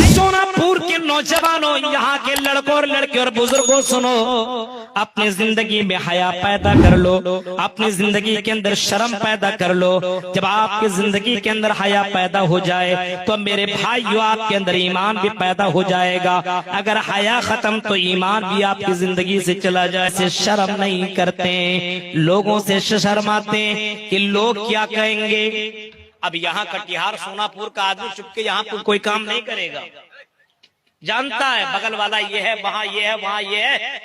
सोनापुर के नौजवानों, यहाँ के लड़कों और लड़के और बुजुर्गों, सुनो, अपनी जिंदगी में हया पैदा कर लो, अपनी जिंदगी के अंदर शर्म पैदा कर लो। जब आपकी जिंदगी के अंदर हया पैदा हो जाए तो मेरे भाइयों आपके अंदर ईमान भी पैदा हो जाएगा। अगर हया खत्म तो ईमान भी आपकी जिंदगी से चला जाए। से शर्म नहीं करते, लोगों से शर्माते कि लोग क्या कहेंगे। अब यहाँ कटिहार सोनापुर का आदमी चुपके यहाँ कोई काम नहीं करेगा, जानता है बगल वाला ये है, वहां ये है, वहां ये है।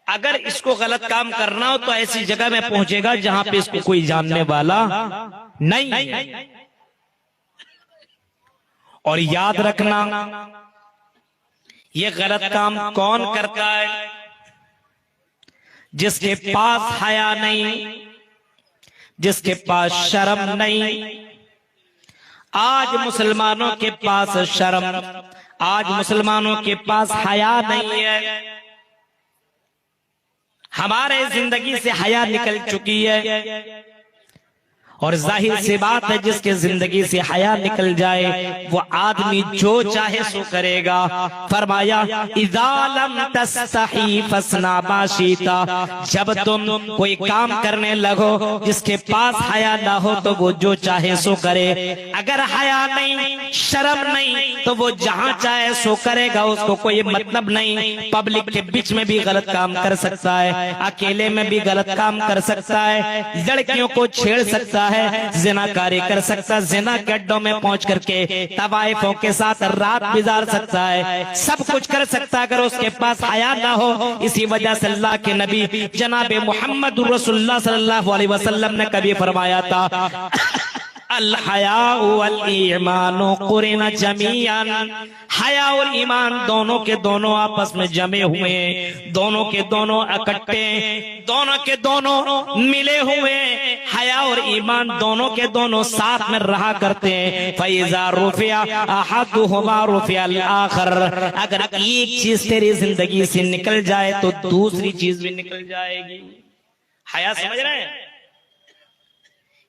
अगर इसको गलत काम करना हो तो ऐसी जगह में पहुंचेगा जहां पे इसको कोई जानने वाला नहीं। और याद रखना, ये गलत काम कौन करता है? जिसके पास हया नहीं, जिसके पास शर्म नहीं। आज मुसलमानों के पास शर्म, आज मुसलमानों के पास हया नहीं है। हमारे जिंदगी से हया निकल चुकी है। और जाहिर सी बात है, जिसके जिंदगी से हया निकल जाए वो आदमी जो चाहे सो करेगा। फरमाया इज़ा लम तस्तही फस्ना मा शीता, जब तुम कोई काम करने लगो जिसके पास हया ना हो तो वो जो चाहे सो करे। अगर हया नहीं, शर्म नहीं, तो वो जहां चाहे सो करेगा, उसको कोई मतलब नहीं। पब्लिक के बीच में भी गलत काम कर सकता है, अकेले में भी गलत काम कर सकता है, लड़कियों को छेड़ सकता है, जिनाकारी कर सकता, जिना के अड्डों में पहुंच करके तवाइफों के साथ रात गुजार सकता है, सब कुछ कर सकता है अगर उसके पास हया ना हो। इसी वजह से अल्लाह के नबी जनाब मोहम्मद रसूलुल्लाह सल्लल्लाहु अलैहि वसल्लम ने कभी फरमाया था, अल हया वल ईमान कुरिना जमीअन, हया और ईमान दोनों के दोनों आपस में जमे हुए, दोनों के दोनों इकट्ठे, दोनों के दोनों मिले हुए। हया और ईमान दोनों के दोनों साथ में रहा करते हैं। फैज़ा रुफिया अहदुहुमा रुफिया अल आखर, अगर एक चीज तेरी जिंदगी से निकल जाए तो दूसरी चीज भी निकल जाएगी। हया समझ रहे हैं?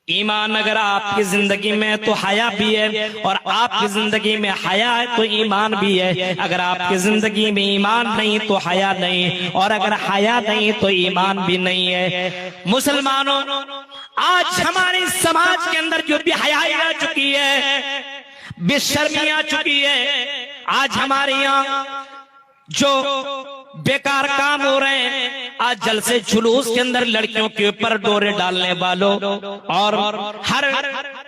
ईमान अगर आपकी जिंदगी में तो हया भी है, और आपकी जिंदगी में हया है तो ईमान भी है। अगर आपकी जिंदगी में ईमान नहीं तो हया नहीं, और अगर हया नहीं तो ईमान भी नहीं है। मुसलमानों, आज हमारे समाज के अंदर जो भी हयाई आ चुकी है, बेशर्मी आ चुकी है। आज हमारे यहाँ जो बेकार काम हो रहे हैं, आज जलसे जुलूस के अंदर लड़कियों के ऊपर डोरे डालने वालों, और हर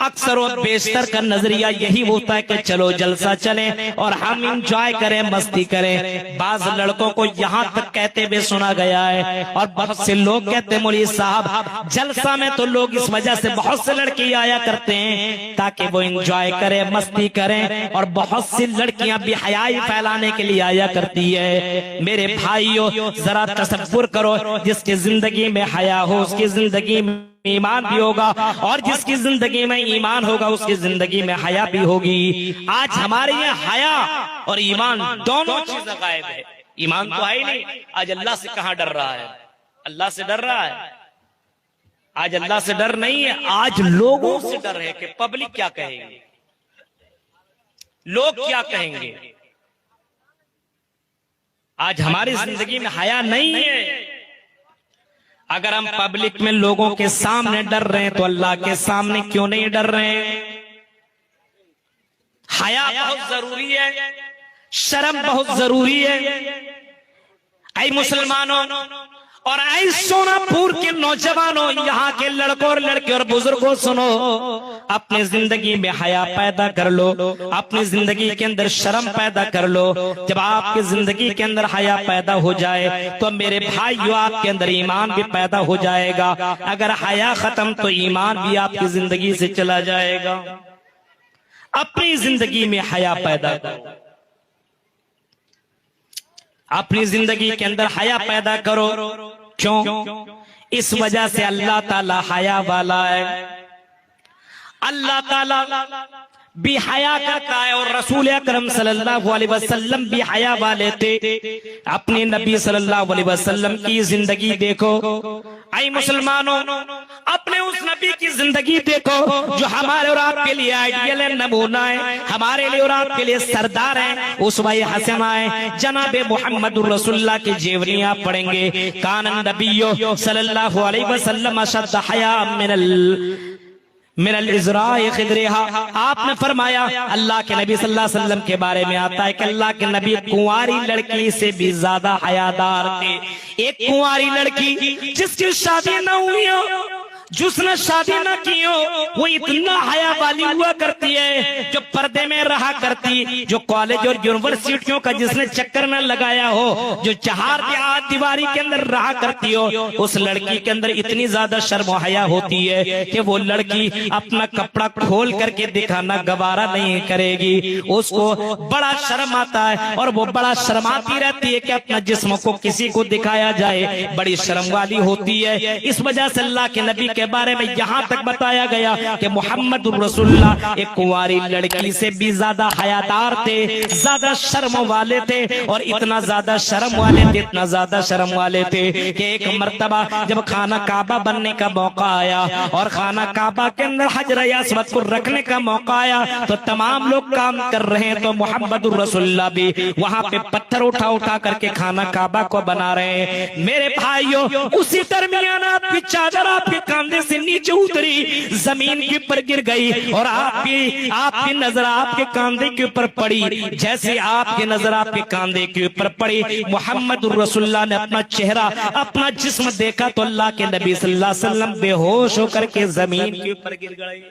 अक्सर और बेशतर का नजरिया यही होता है कि चलो जलसा चले और हम इंजॉय करें, मस्ती करें। बाज लड़कों को यहाँ तक कहते हुए सुना गया है, और बहुत से लोग कहते हैं मौलवी साहब जलसा में तो लोग इस वजह से बहुत से लड़के आया करते हैं ताकि वो इंजॉय करें, मस्ती करें, और बहुत सी लड़कियां भी हयाई फैलाने के लिए आया करती है। मेरे भाइयों, जरा तसव्वुर करो, जिसकी जिंदगी में हया हो उसकी जिंदगी में ईमान भी होगा, और जिसकी जिंदगी में ईमान होगा उसकी जिंदगी में हया भी होगी। आज हमारे यहाँ हया और ईमान दोनों चीजें गायब है। ईमान तो है ही नहीं। आज अल्लाह से कहां डर रहा है? अल्लाह से डर रहा है? आज अल्लाह से डर नहीं है, आज लोगों से डर है कि पब्लिक क्या कहेगी, लोग क्या कहेंगे। आज हमारी जिंदगी में हया नहीं है। अगर हम पब्लिक में लोगों के सामने डर रहे हैं तो अल्लाह के सामने क्यों नहीं डर रहे हैं? हया बहुत जरूरी है, शर्म बहुत जरूरी है। ऐ मुसलमानों और ऐ सोनापुर के नौजवानों, यहाँ के लड़कों और लड़के और बुजुर्गों, सुनो, अपनी जिंदगी में हया पैदा कर लो, अपनी जिंदगी के अंदर शर्म पैदा कर लो। जब आपकी जिंदगी के अंदर हया पैदा हो जाए तो मेरे भाइयों आपके अंदर ईमान भी पैदा हो जाएगा। अगर हया खत्म तो ईमान भी आपकी जिंदगी से चला जाएगा। अपनी जिंदगी में हया पैदा करो, अपनी जिंदगी के अंदर हया पैदा करो। क्यों? इस वजह से अल्लाह ताला हया वाला है, अल्लाह ताला भी हया करता है, और रसूल अकरम सल्लल्लाहु अलैहि वसल्लम भी हया वाले थे। अपने नबी सल्लल्लाहु अलैहि वसल्लम की जिंदगी देखो। ऐ मुसलमानों, अपने उस नबी नबी की जिंदगी देखो जो हमारे और आपके लिए आइडियल है, नमूना है, हमारे लिए और आपके लिए सरदार है, उसवाए हसना है। जनाबे मोहम्मद रसूलुल्लाह की जीवनी आप पढ़ेंगे, कानन नबियो सल्लल्लाहु अलैहि वसल्लम अशद्द हया मिनल इज़रा'i खिदरिहा। आपने फरमाया, अल्लाह के नबी सल्लल्लाहु अलैहि वसल्लम के बारे में आता है कि अल्लाह के नबी कुंवारी लड़की से भी ज्यादा हयादार थे। एक कुंवारी लड़की जिसकी शादी न हुई हो, जिसने शादी न की हो, वो इतना हया वाली हुआ करती है, जो पर्दे में रहा करती, जो कॉलेज और यूनिवर्सिटियों का जिसने चक्कर न लगाया हो, जो चार दीवारी के अंदर रहा करती हो, उस लड़की के अंदर इतनी ज्यादा शर्म हया होती है कि वो लड़की अपना कपड़ा खोल करके दिखाना गवारा नहीं करेगी। उसको बड़ा शर्म आता है और वो बड़ा शर्माती रहती है कि अपना जिस्म को किसी को दिखाया जाए, बड़ी शर्म वाली होती है। इस वजह से अल्लाह के नबी के बारे में यहाँ तक बताया गया कि मोहम्मद रसूलुल्लाह एक कुंवारी लड़की से भी ज्यादा हयादार थे, ज्यादा शर्म वाले थे, और इतना ज्यादा शर्म वाले थे, इतना ज्यादा शर्म वाले थे कि एक मर्तबा जब खाना काबा बनने का मौका आया और खाना काबा के अंदर हजर अस्वद को रखने का मौका आया, तो तमाम लोग काम कर रहे हैं, तो मोहम्मद रसूलुल्लाह भी वहां पे पत्थर उठा उठा करके खाना काबा को बना रहे हैं। मेरे भाइयों, उसी दरमियान आपकी चादर आपके कंधे से नीचे उतरी, जमीन के ऊपर गिर गई और आपकी नजर आपके कंधे के ऊपर पड़ी। जैसे आपकी नजर आपके कंधे के ऊपर पड़ी, मोहम्मद रसूलुल्लाह ने अपना चेहरा, अपना जिस्म देखा तो अल्लाह के नबी सल्लल्लाहु अलैहि वसल्लम बेहोश होकर के जमीन के ऊपर गिर गए।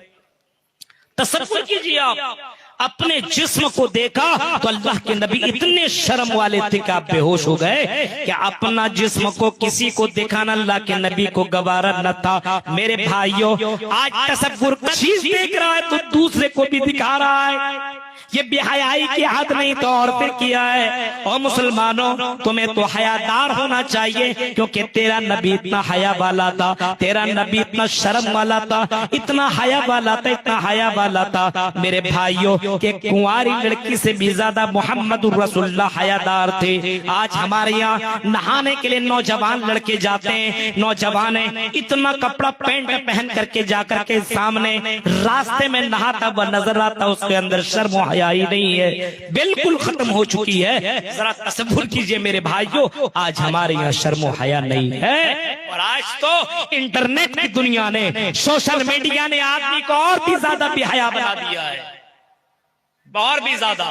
तसव्वुर कीजिए, आप अपने जिस्म को देखा तो अल्लाह के नबी इतने शर्म वाले थे कि आप बेहोश हो गए कि अपना जिस्म को किसी को दिखाना अल्लाह के नबी को गवारा न था। मेरे भाइयों, आज तसव्वुर चीज देख रहा है तो दूसरे को भी दिखा रहा है, ये बेहयाई की हद नहीं तो और पे किया है। और मुसलमानों, तुम्हें तो हयादार होना चाहिए, क्योंकि तेरा नबी इतना हया वाला था, तेरा नबी इतना शर्म वाला था, इतना हया वाला था, इतना हया वाला था। मेरे भाइयों, के कुंवारी लड़की से भी ज्यादा मोहम्मद रसूलुल्लाह हयादार थे। आज हमारे यहाँ नहाने के लिए नौजवान लड़के जाते हैं, नौजवान इतना कपड़ा पैंट पहन करके जाकर के सामने रास्ते में नहाता हुआ नजर आता, उसके अंदर शर्म हया ही नहीं है, बिल्कुल खत्म हो चुकी है। जरा तसव्वुर कीजिए मेरे भाइयों, आज हमारे यहाँ शर्म हया नहीं है। और आज तो इंटरनेट की दुनिया ने, सोशल मीडिया ने आदमी को और भी ज्यादा बेहया बना दिया है, और भी ज्यादा।